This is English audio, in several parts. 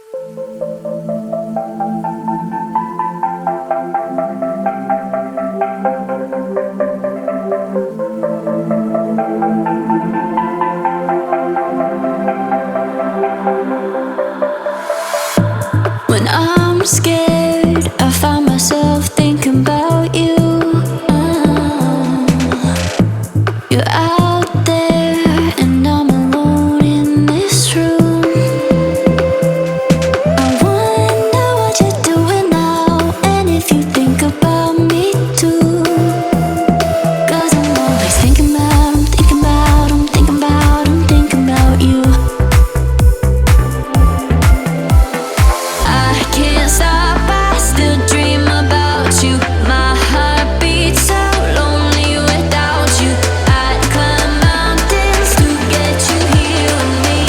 When I'm scared, I find myself thinking about you. You're out there and I'm alone in this room. I wonder what you're doing now, and if you think about me too. 'Cause I'm always thinking about, I'm thinking about, I'm thinking about, I'm thinking about you. I can't stop, I still dream about you. My heart beats so lonely without you. I'd climb mountains to get you here with me.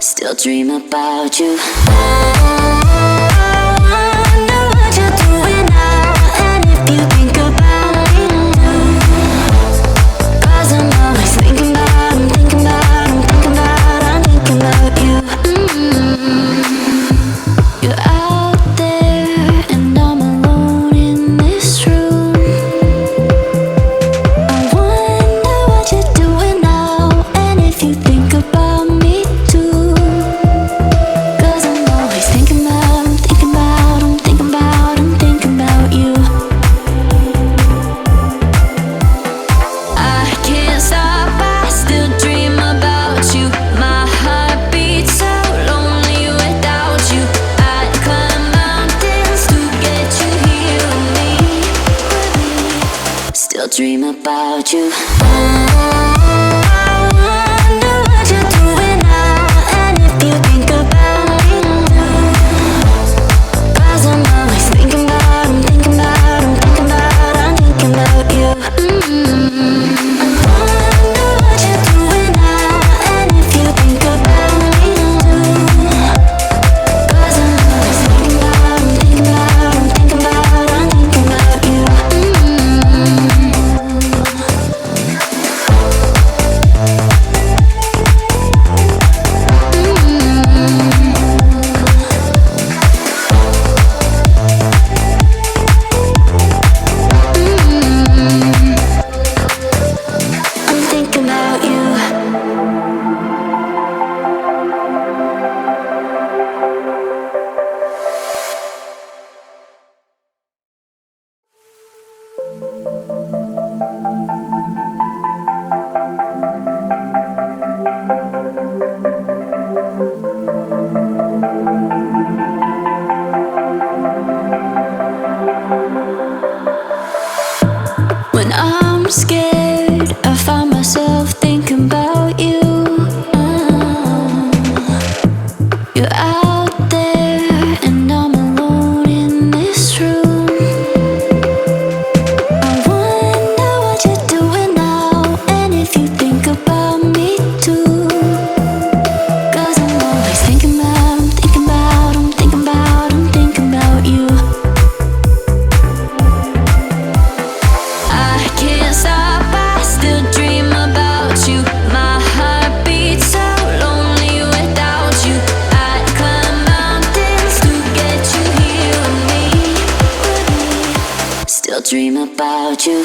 Still dream about you. I wonder what you're doing now, and if you think about me too. 'Cause I'm always thinking about, I'm thinking about, I'm thinking about, I'm thinking about you. You're out there and I'm alone in this room. I wonder what you're doing now, and if you think about me too. 'Cause I'm always thinking about, I'm thinking about, I'm thinking about, I'm thinking about you. I can't stop, I still dream about you. My heart beats so lonely without you. I'd climb mountains to get you here with me. Still dream about you. I wonder what you're doing now, and if you think about me too. 'Cause I'm always thinking about, I'm thinking about, I'm thinking about, I'm thinking about you. I wonder what you're doing now, and if you think about me too. 'Cause I'm always thinking about, I'm thinking about, I'm thinking about, I'm thinking about you. I'm thinking about you. When I'm scared, I find myself thinking about you. You're out there and I'm alone in this room. I wonder what you're doing now, and if you think about me too. 'Cause I'm always thinking about, I'm thinking about, I'm thinking about, I'm thinking about you. I can't stop, I still dream about you. My heart beats so lonely without you. I'd climb mountains to get you here with me. Still dream about you.